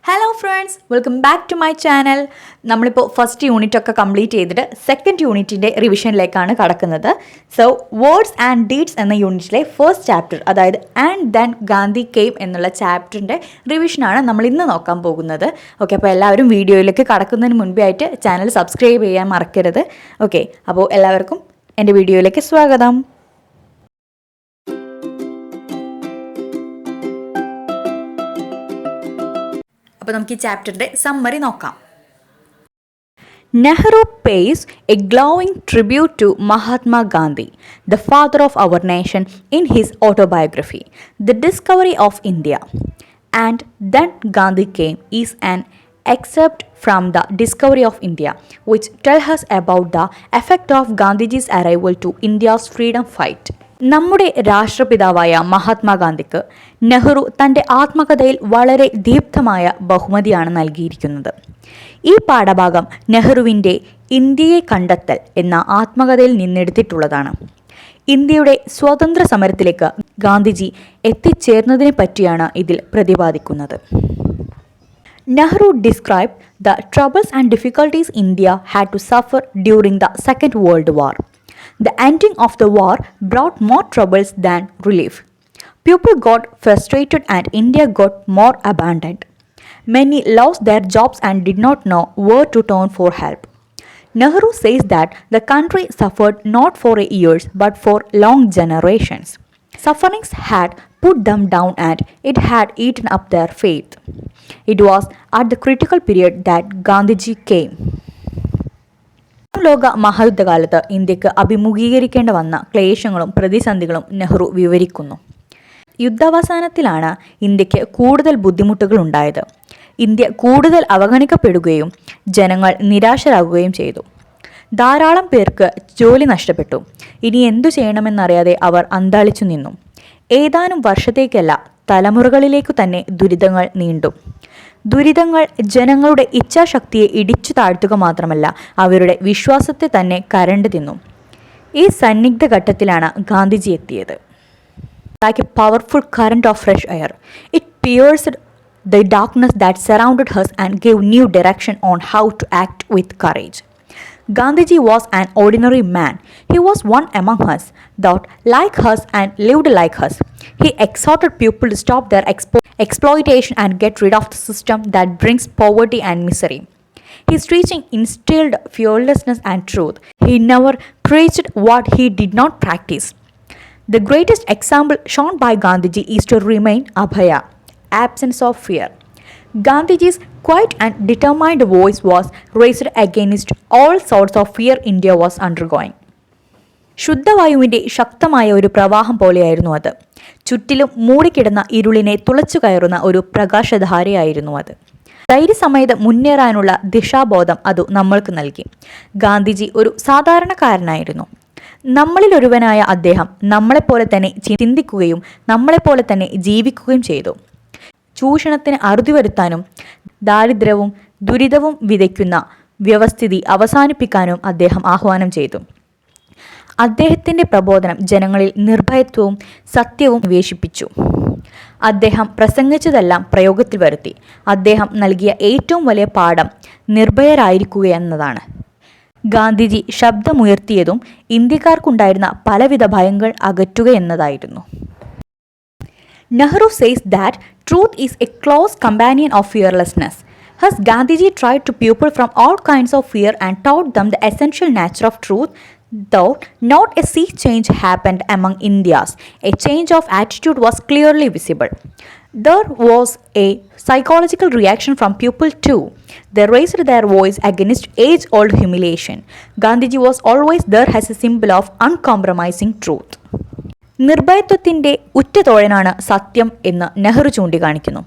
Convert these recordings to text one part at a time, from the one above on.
Hello friends, welcome back to my channel. നമ്മളിപ്പോൾ first unit ഒക്കെ complete ചെയ്തിട്ട് second യൂണിറ്റിൻ്റെ റിവിഷനിലേക്കാണ് കടക്കുന്നത്. സോ വേർഡ്സ് ആൻഡ് ഡീഡ്സ് എന്ന യൂണിറ്റിലെ ഫസ്റ്റ് ചാപ്റ്റർ, അതായത് ആൻഡ് ദെൻ ഗാന്ധി കെയിം എന്നുള്ള ചാപ്റ്ററിൻ്റെ റിവിഷനാണ് നമ്മൾ ഇന്ന് നോക്കാൻ പോകുന്നത്. ഓക്കെ, അപ്പോൾ എല്ലാവരും വീഡിയോയിലേക്ക് കടക്കുന്നതിന് മുൻപേ ആയിട്ട് ചാനൽ സബ്സ്ക്രൈബ് ചെയ്യാൻ മറക്കരുത്. ഓക്കെ, അപ്പോൾ എല്ലാവർക്കും എൻ്റെ വീഡിയോയിലേക്ക് സ്വാഗതം. അപ്പോൾ നമുക്ക് ഈ ചാപ്റ്ററിൻ്റെ സമ്മറി നോക്കാം. Nehru pays a glowing tribute to Mahatma Gandhi, the father of our nation, in his autobiography, The Discovery of India. And Then Gandhi Came is an excerpt from The Discovery of India, which tells us about the effect of Gandhiji's arrival to India's freedom fight. നമ്മുടെ രാഷ്ട്രപിതാവായ മഹാത്മാഗാന്ധിക്ക് നെഹ്റു തൻ്റെ ആത്മകഥയിൽ വളരെ ദീപ്തമായ ബഹുമതിയാണ് നൽകിയിരിക്കുന്നത്. ഈ പാഠഭാഗം നെഹ്റുവിൻ്റെ ഇന്ത്യയെ കണ്ടെത്തൽ എന്ന ആത്മകഥയിൽ നിന്നെടുത്തിട്ടുള്ളതാണ്. ഇന്ത്യയുടെ സ്വാതന്ത്ര്യ സമരത്തിലേക്ക് ഗാന്ധിജി എത്തിച്ചേർന്നതിനെ പറ്റിയാണ് ഇതിൽ പ്രതിപാദിക്കുന്നത്. Nehru described the troubles and difficulties India had to suffer during the Second World War. The ending of the war brought more troubles than relief. People got frustrated and India got more abandoned. Many lost their jobs and did not know where to turn for help. Nehru says that the country suffered not for years but for long generations. Sufferings had put them down and it had eaten up their faith. It was at the critical period that Gandhiji came. ലോക മഹായുദ്ധകാലത്ത് ഇന്ത്യക്ക് അഭിമുഖീകരിക്കേണ്ടി വന്ന ക്ലേശങ്ങളും പ്രതിസന്ധികളും നെഹ്റു വിവരിക്കുന്നു. യുദ്ധാവസാനത്തിലാണ് ഇന്ത്യക്ക് കൂടുതൽ ബുദ്ധിമുട്ടുകൾ ഉണ്ടായത്. ഇന്ത്യ കൂടുതൽ അവഗണിക്കപ്പെടുകയും ജനങ്ങൾ നിരാശരാകുകയും ചെയ്തു. ധാരാളം പേർക്ക് ജോലി നഷ്ടപ്പെട്ടു. ഇനി എന്തു ചെയ്യണമെന്നറിയാതെ അവർ അന്താളിച്ചു നിന്നു. ഏതാനും വർഷത്തേക്കല്ല, തലമുറകളിലേക്കു തന്നെ ദുരിതങ്ങൾ നീണ്ടു. ദുരിതങ്ങൾ ജനങ്ങളുടെ ഇച്ഛാശക്തിയെ ഇടിച്ചു താഴ്ത്തുക മാത്രമല്ല, അവരുടെ വിശ്വാസത്തെ തന്നെ കരണ്ട് തിന്നു. ഈ സന്നിഗ്ധ ഘട്ടത്തിലാണ് ഗാന്ധിജി എത്തിയത്. Like a powerful current of fresh air, it pierced the darkness that surrounded us and gave new direction on how to act with courage. Gandhiji was an ordinary man. He was one among us, thought like us and lived like us. He exhorted people to stop their exploitation and get rid of the system that brings poverty and misery. His teaching instilled fearlessness and truth. He never preached what he did not practice. The greatest example shown by Gandhiji is to remain abhaya, absence of fear. Gandhiji's quiet and determined voice was raised against all sorts of fear India was undergoing. ശുദ്ധവായുവിൻ്റെ ശക്തമായ ഒരു പ്രവാഹം പോലെയായിരുന്നു അത്. ചുറ്റിലും മൂടിക്കിടന്ന ഇരുളിനെ തുളച്ചു കയറുന്ന ഒരു പ്രകാശധാരയായിരുന്നു അത്. ധൈര്യസമേതം മുന്നേറാനുള്ള ദിശാബോധം അത് നമ്മൾക്ക് നൽകി. ഗാന്ധിജി ഒരു സാധാരണക്കാരനായിരുന്നു. നമ്മളിലൊരുവനായ അദ്ദേഹം നമ്മളെപ്പോലെ തന്നെ ചിന്തിക്കുകയും നമ്മളെപ്പോലെ തന്നെ ജീവിക്കുകയും ചെയ്തു. ചൂഷണത്തിന് അറുതി വരുത്താനും ദാരിദ്ര്യവും ദുരിതവും വിതയ്ക്കുന്ന വ്യവസ്ഥിതി അവസാനിപ്പിക്കാനും അദ്ദേഹം ആഹ്വാനം ചെയ്തു. അദ്ദേഹത്തിൻ്റെ പ്രബോധനം ജനങ്ങളിൽ നിർഭയത്വവും സത്യവും നിവേശിപ്പിച്ചു. അദ്ദേഹം പ്രസംഗിച്ചതെല്ലാം പ്രയോഗത്തിൽ വരുത്തി. അദ്ദേഹം നൽകിയ ഏറ്റവും വലിയ പാഠം നിർഭയരായിരിക്കുകയെന്നതാണ്. ഗാന്ധിജി ശബ്ദമുയർത്തിയതും ഇന്ത്യക്കാർക്കുണ്ടായിരുന്ന പലവിധ ഭയങ്ങൾ അകറ്റുകയെന്നതായിരുന്നു. Nehru says that truth is a close companion of fearlessness. Thus, Gandhiji tried to people from all kinds of fear and taught them the essential nature of truth. Though not a sea change happened among Indians, a change of attitude was clearly visible. There was a psychological reaction from people too. They raised their voice against age-old humiliation. Gandhiji was always there as a symbol of uncompromising truth. നിർഭയത്വത്തിൻ്റെ ഉറ്റതോഴനാണ് സത്യം എന്ന് നെഹ്റു ചൂണ്ടിക്കാണിക്കുന്നു.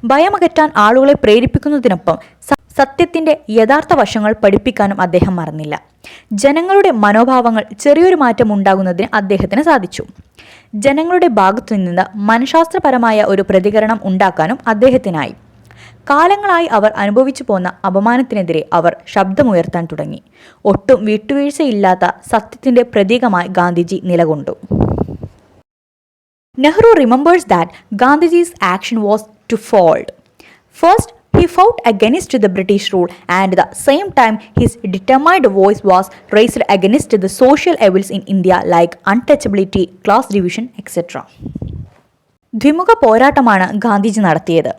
ഭയമകറ്റാൻ ആളുകളെ പ്രേരിപ്പിക്കുന്നതിനൊപ്പം സത്യത്തിൻ്റെ യഥാർത്ഥ വശങ്ങൾ പഠിപ്പിക്കാനും അദ്ദേഹം മറന്നില്ല. ജനങ്ങളുടെ മനോഭാവങ്ങൾ ചെറിയൊരു മാറ്റം ഉണ്ടാകുന്നതിന് അദ്ദേഹത്തിന് സാധിച്ചു. ജനങ്ങളുടെ ഭാഗത്തു നിന്ന് മനഃശാസ്ത്രപരമായ ഒരു പ്രതികരണം ഉണ്ടാക്കാനും അദ്ദേഹത്തിനായി. കാലങ്ങളായി അവർ അനുഭവിച്ചു പോന്ന അപമാനത്തിനെതിരെ അവർ ശബ്ദമുയർത്താൻ തുടങ്ങി. ഒട്ടും വിട്ടുവീഴ്ചയില്ലാത്ത സത്യത്തിൻ്റെ പ്രതീകമായി Gandhiji നിലകൊണ്ടു. Nehru remembers that Gandhiji's action was twofold. First, he fought against the British rule, and at the same time his determined voice was raised against the social evils in India like untouchability, class division, etc. ദ്വിമുഖ പോരാട്ടമാണ് ഗാന്ധിജി നടത്തിയത്.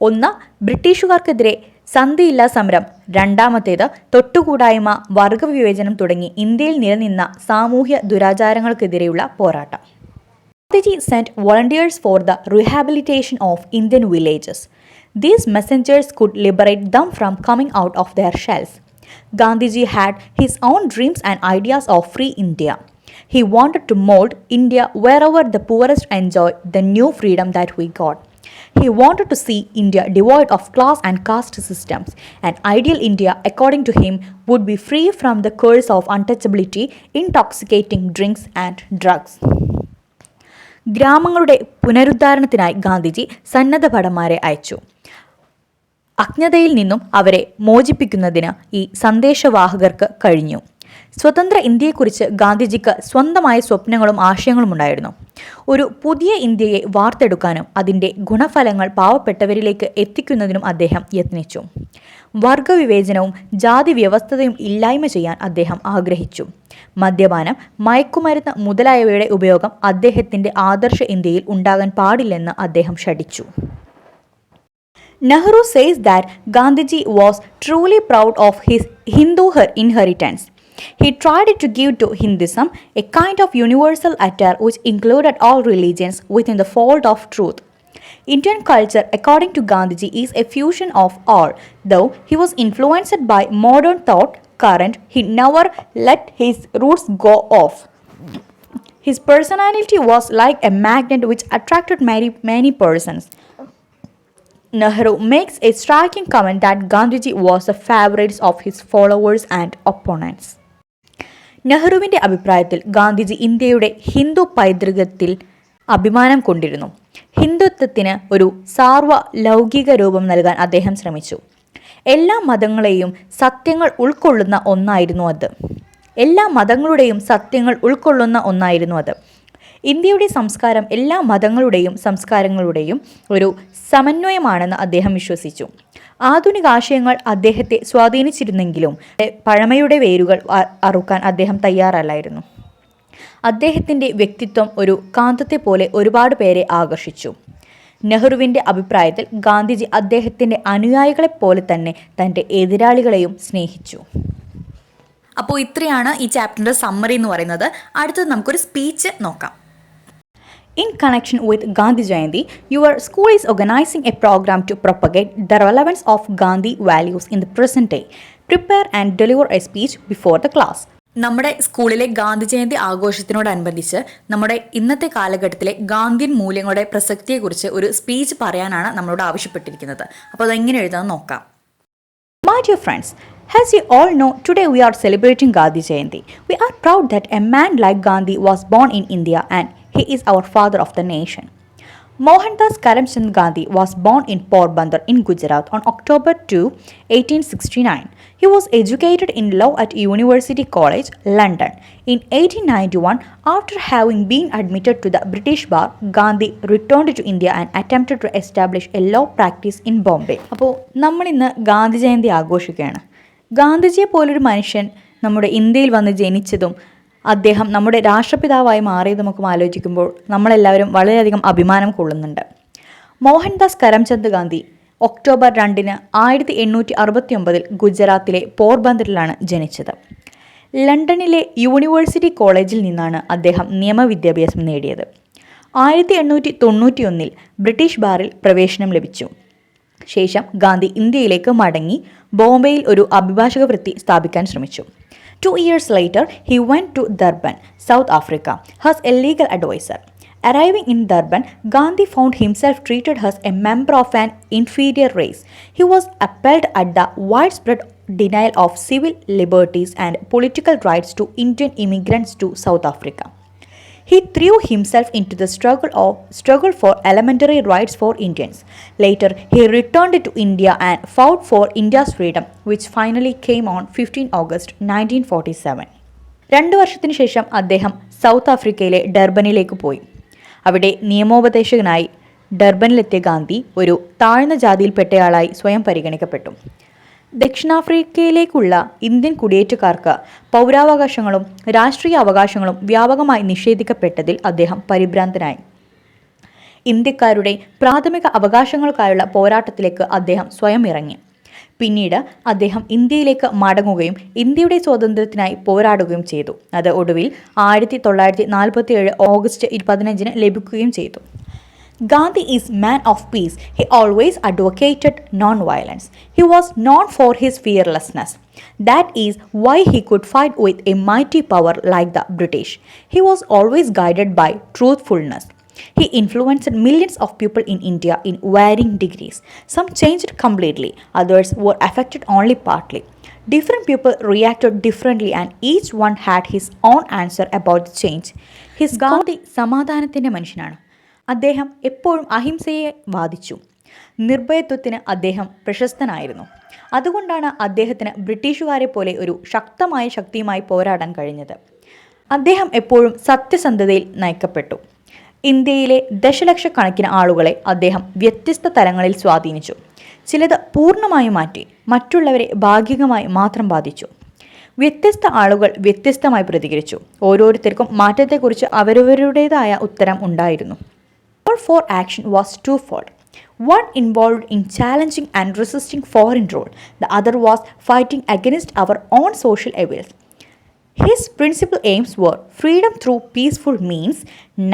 ഒന്ന്, ബ്രിട്ടീഷുകാർക്കെതിരെ സന്ധിയില്ലാ സമരം. രണ്ടാമത്തേത്, തൊട്ടുകൂടായ്മ, വർഗവിവേചനം തുടങ്ങി ഇന്ത്യയിൽ നിലനിന്ന സാമൂഹ്യ ദുരാചാരങ്ങൾക്കെതിരെയുള്ള പോരാട്ടം. Gandhiji sent volunteers for the rehabilitation of Indian villages. These messengers could liberate them from coming out of their shells. Gandhiji had his own dreams and ideas of free India. He wanted to mold India wherever the poorest enjoy the new freedom that we got. He wanted to see India devoid of class and caste systems. An ideal India, according to him, would be free from the curse of untouchability, intoxicating drinks and drugs. ഗ്രാമങ്ങളുടെ പുനരുദ്ധാരണത്തിനായി ഗാന്ധിജി സന്നദ്ധ ഭടന്മാരെ അയച്ചു. അജ്ഞതയിൽ നിന്നും അവരെ മോചിപ്പിക്കുന്നതിന് ഈ സന്ദേശവാഹകർക്ക് കഴിഞ്ഞു. സ്വതന്ത്ര ഇന്ത്യയെക്കുറിച്ച് ഗാന്ധിജിക്ക് സ്വന്തമായ സ്വപ്നങ്ങളും ആശയങ്ങളും ഉണ്ടായിരുന്നു. ഒരു പുതിയ ഇന്ത്യയെ വാർത്തെടുക്കാനും അതിൻ്റെ ഗുണഫലങ്ങൾ പാവപ്പെട്ടവരിലേക്ക് എത്തിക്കുന്നതിനും അദ്ദേഹം യത്നിച്ചു. വർഗവിവേചനവും ജാതി വ്യവസ്ഥതയും ഇല്ലായ്മ ചെയ്യാൻ അദ്ദേഹം ആഗ്രഹിച്ചു. മദ്യപാനം, മയക്കുമരുന്ന് മുതലായവയുടെ ഉപയോഗം അദ്ദേഹത്തിൻ്റെ ആദർശ ഇന്ത്യയിൽ ഉണ്ടാകാൻ പാടില്ലെന്ന് അദ്ദേഹം ശഠിച്ചു. Nehru says that Gandhiji was truly proud of his Hindu inheritance. He tried to give to Hinduism a kind of universal attire which included all religions within the fold of truth. Indian culture, according to Gandhiji, is a fusion of all. Though he was influenced by modern thought current, he never let his roots go off. His personality was like a magnet which attracted many persons. Nehru makes a striking comment that Gandhiji was the favorite of his followers and opponents. നെഹ്റുവിൻ്റെ അഭിപ്രായത്തിൽ ഗാന്ധിജി ഇന്ത്യയുടെ ഹിന്ദു പൈതൃകത്തിൽ അഭിമാനം കൊണ്ടിരുന്നു. ഹിന്ദുത്വത്തിന് ഒരു സാർവലൗകിക രൂപം നൽകാൻ അദ്ദേഹം ശ്രമിച്ചു. എല്ലാ മതങ്ങളെയും സത്യങ്ങൾ ഉൾക്കൊള്ളുന്ന ഒന്നായിരുന്നു അത്. ഇന്ത്യയുടെ സംസ്കാരം എല്ലാ മതങ്ങളുടെയും സംസ്കാരങ്ങളുടെയും ഒരു സമന്വയമാണെന്ന് അദ്ദേഹം വിശ്വസിച്ചു. ആധുനിക ആശയങ്ങൾ അദ്ദേഹത്തെ സ്വാധീനിച്ചിരുന്നെങ്കിലും പഴമയുടെ വേരുകൾ അറുക്കാൻ അദ്ദേഹം തയ്യാറല്ലായിരുന്നു. അദ്ദേഹത്തിൻ്റെ വ്യക്തിത്വം ഒരു കാന്തത്തെ പോലെ ഒരുപാട് പേരെ ആകർഷിച്ചു. നെഹ്റുവിൻ്റെ അഭിപ്രായത്തിൽ ഗാന്ധിജി അദ്ദേഹത്തിൻ്റെ അനുയായികളെപ്പോലെ തന്നെ തൻ്റെ എതിരാളികളെയും സ്നേഹിച്ചു. അപ്പോൾ ഇത്രയാണ് ഈ ചാപ്റ്ററിൻ്റെ സമ്മറി എന്ന് പറയുന്നത്. അടുത്തത് നമുക്കൊരു സ്പീച്ച് നോക്കാം. In connection with Gandhi Jayanti, your school is organizing a program to propagate the relevance of Gandhi values in the present day. Prepare and deliver a speech before the class. നമ്മുടെ സ്കൂളിലെ ഗാന്ധി ജയന്തി ആഘോഷത്തിനോടനുബന്ധിച്ച് നമ്മുടെ ഇന്നത്തെ കാലഘട്ടത്തിലെ ഗാന്ധിയൻ മൂല്യങ്ങളുടെ പ്രസക്തിയെക്കുറിച്ച് ഒരു speech പറയാനാണ് നമ്മളോട് ആവശ്യപ്പെട്ടിരിക്കുന്നത്. അപ്പോൾ അതെങ്ങനെ എഴുതാൻ നോക്കാം. My dear friends, as you all know, today we are celebrating Gandhi Jayanti. We are proud that a man like Gandhi was born in India and he is our father of the nation. Mohandas Karamchand Gandhi was born in Porbandar in Gujarat on October 2, 1869. He was educated in law at University College, London. In 1891, after having been admitted to the British bar, Gandhi returned to India and attempted to establish a law practice in Bombay. അപ്പോൾ നമ്മൾ ഇന്ന് ഗാന്ധി ജയന്തി ആഘോഷിക്കുകയാണ്. ഗാന്ധിജിയെ പോലൊരു മനുഷ്യൻ നമ്മുടെ ഇന്ത്യയിൽ വന്ന് ജനിച്ചതും അദ്ദേഹം നമ്മുടെ രാഷ്ട്രപിതാവായി മാറിയതുമൊക്കെ ആലോചിക്കുമ്പോൾ നമ്മളെല്ലാവരും വളരെയധികം അഭിമാനം കൊള്ളുന്നുണ്ട്. മോഹൻദാസ് കരംചന്ദ് ഗാന്ധി ഒക്ടോബർ 2 1869 ഗുജറാത്തിലെ പോർബന്തറിലാണ് ജനിച്ചത്. ലണ്ടനിലെ യൂണിവേഴ്സിറ്റി കോളേജിൽ നിന്നാണ് അദ്ദേഹം നിയമവിദ്യാഭ്യാസം നേടിയത്. 1891 ബ്രിട്ടീഷ് ബാറിൽ പ്രവേശനം ലഭിച്ചു. ശേഷം ഗാന്ധി ഇന്ത്യയിലേക്ക് മടങ്ങി ബോംബെയിൽ ഒരു അഭിഭാഷക വൃത്തി സ്ഥാപിക്കാൻ ശ്രമിച്ചു. 2 years later, he went to Durban, South Africa, as a legal advisor. Arriving in Durban, Gandhi found himself treated as a member of an inferior race. He was appalled at the widespread denial of civil liberties and political rights to Indian immigrants to South Africa. He threw himself into the struggle for elementary rights for Indians. Later, he returned to India and fought for India's freedom, which finally came on 15 August 1947. 2 വർഷത്തിന് ശേഷം അദ്ദേഹം south ആഫ്രിക്കയിലെ ഡർബനിലേക്ക് പോയി. അവിടെ നിയമോപദേശകനായി ഡർബനിലെത്തിയ ഗാന്ധി ഒരു താഴ്ന്ന ജാതിയിൽപ്പെട്ടയാളായി സ്വയം പരിഗണിക്കപ്പെട്ടു. ദക്ഷിണാഫ്രിക്കയിലേക്കുള്ള Indian കുടിയേറ്റക്കാർക്ക് പൗരാവകാശങ്ങളും രാഷ്ട്രീയ അവകാശങ്ങളും വ്യാപകമായി നിഷേധിക്കപ്പെട്ടതിൽ അദ്ദേഹം പരിഭ്രാന്തനായി. ഇന്ത്യക്കാരുടെ പ്രാഥമിക അവകാശങ്ങൾക്കായുള്ള പോരാട്ടത്തിലേക്ക് അദ്ദേഹം സ്വയം ഇറങ്ങി. പിന്നീട് അദ്ദേഹം ഇന്ത്യയിലേക്ക് മടങ്ങുകയും ഇന്ത്യയുടെ സ്വാതന്ത്ര്യത്തിനായി പോരാടുകയും ചെയ്തു. അത് ഒടുവിൽ 1947 ഓഗസ്റ്റ് 15 ലഭിക്കുകയും ചെയ്തു. Gandhi is man of peace. He always advocated non-violence. He was known for his fearlessness. That is why he could fight with a mighty power like the British. He was always guided by truthfulness. He influenced millions of people in India in varying degrees. Some changed completely, others were affected only partly. Different people reacted differently and each one had his own answer about the change. Gandhi സമാധാനത്തിൻ്റെ മനുഷ്യനാണ്. അദ്ദേഹം എപ്പോഴും അഹിംസയെ വാദിച്ചു. നിർഭയത്വത്തിന് അദ്ദേഹം പ്രശസ്തനായിരുന്നു. അതുകൊണ്ടാണ് അദ്ദേഹത്തിന് ബ്രിട്ടീഷുകാരെ പോലെ ഒരു ശക്തമായ ശക്തിയുമായി പോരാടാൻ കഴിഞ്ഞത്. അദ്ദേഹം എപ്പോഴും സത്യസന്ധതയിൽ നയിക്കപ്പെട്ടു. ഇന്ത്യയിലെ ദശലക്ഷക്കണക്കിന് ആളുകളെ അദ്ദേഹം വ്യത്യസ്ത തലങ്ങളിൽ സ്വാധീനിച്ചു. ചിലത് പൂർണ്ണമായും മാറ്റി, മറ്റുള്ളവരെ ഭാഗികമായി മാത്രം ബാധിച്ചു. വ്യത്യസ്ത ആളുകൾ വ്യത്യസ്തമായി പ്രതികരിച്ചു. ഓരോരുത്തർക്കും മാറ്റത്തെക്കുറിച്ച് അവരവരുടേതായ ഉത്തരം ഉണ്ടായിരുന്നു. Call for action was twofold. One involved in challenging and resisting foreign rule. The other was fighting against our own social evils. His principal aims were freedom through peaceful means,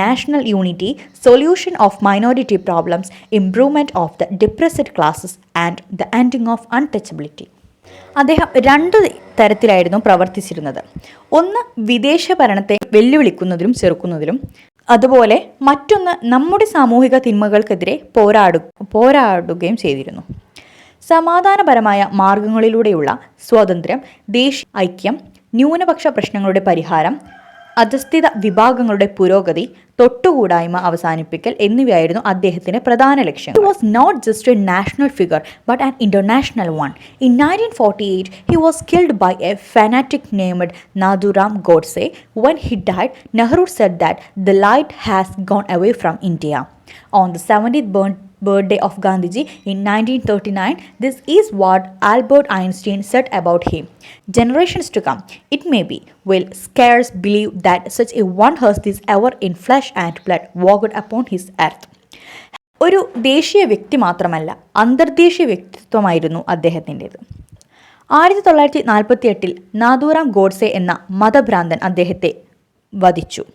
national unity, solution of minority problems, improvement of the depressed classes, and the ending of untouchability. അദ്ദേഹം രണ്ട് തരത്തിലായിരുന്നു പ്രവർത്തിച്ചിരുന്നത്. ഒന്ന് വിദേശ ഭരണത്തെ വെല്ലുവിളിക്കുന്നതിലും ചെറുക്കുന്നതിലും, അതുപോലെ മറ്റൊന്ന് നമ്മുടെ സാമൂഹിക തിന്മകൾക്കെതിരെ പോരാടുകയും ചെയ്തിരുന്നു. സമാധാനപരമായ മാർഗങ്ങളിലൂടെയുള്ള സ്വാതന്ത്ര്യം, ദേശീയ ഐക്യം, ന്യൂനപക്ഷ പ്രശ്നങ്ങളുടെ പരിഹാരം, അധസ്ഥിത വിഭാഗങ്ങളുടെ പുരോഗതി, തൊട്ടുകൂടായ്മ അവസാനിപ്പിക്കൽ എന്നിവയായിരുന്നു അദ്ദേഹത്തിന്റെ പ്രധാന ലക്ഷ്യം. He was not just a national figure but an international one. In 1948, he was killed by a fanatic named Nathuram Godse. When he died, Nehru said that the light has gone away from India. On the 70th birthday of Gandhiji in 1939, this is what Albert Einstein said about him. Generations to come, it may be, will scarce believe that such a one has this ever in flesh and blood walked upon his earth. ഒരു ദേശീയ വ്യക്തി മാത്രമല്ല, അന്തർദേശീയ വ്യക്തിത്വമായിരുന്നു അദ്ദേഹത്തിൻ്റെത്. 1948 നാഥുറാം ഗോഡ്സെ എന്ന മതഭ്രാന്തൻ അദ്ദേഹത്തെ വധിച്ചു.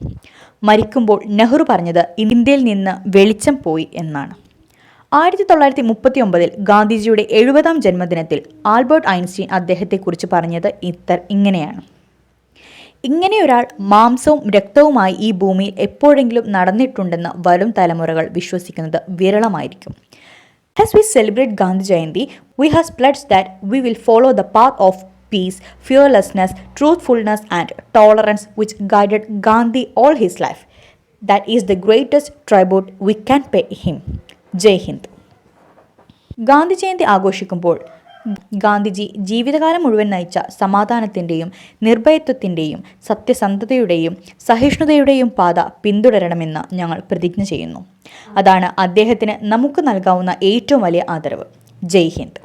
മരിക്കുമ്പോൾ നെഹ്റു പറഞ്ഞത് ഇന്ത്യയിൽ നിന്ന് വെളിച്ചം പോയി എന്നാണ്. 1939 ഗാന്ധിജിയുടെ 70ാം ജന്മദിനത്തിൽ ആൽബർട്ട് ഐൻസ്റ്റീൻ അദ്ദേഹത്തെക്കുറിച്ച് പറഞ്ഞത് ഇങ്ങനെയാണ്: ഇങ്ങനെയൊരാൾ മാംസവും രക്തവുമായി ഈ ഭൂമിയിൽ എപ്പോഴെങ്കിലും നടന്നിട്ടുണ്ടെന്ന് വരും തലമുറകൾ വിശ്വസിക്കുന്നത് വിരളമായിരിക്കും. As we celebrate Gandhi Jayanti, we have pledged that we will follow the path of peace, fearlessness, truthfulness and tolerance which guided Gandhi all his life. That is the greatest tribute we can pay him. ജയ് ഹിന്ദ്. ഗാന്ധി ജയന്തി ആഘോഷിക്കുമ്പോൾ ഗാന്ധിജി ജീവിതകാലം മുഴുവൻ നയിച്ച സമാധാനത്തിൻ്റെയും നിർഭയത്വത്തിൻ്റെയും സത്യസന്ധതയുടെയും സഹിഷ്ണുതയുടെയും പാത പിന്തുടരണമെന്ന് ഞങ്ങൾ പ്രതിജ്ഞ ചെയ്യുന്നു. അതാണ് അദ്ദേഹത്തിന് നമുക്ക് നൽകാവുന്ന ഏറ്റവും വലിയ ആദരവ്. ജയ് ഹിന്ദ്.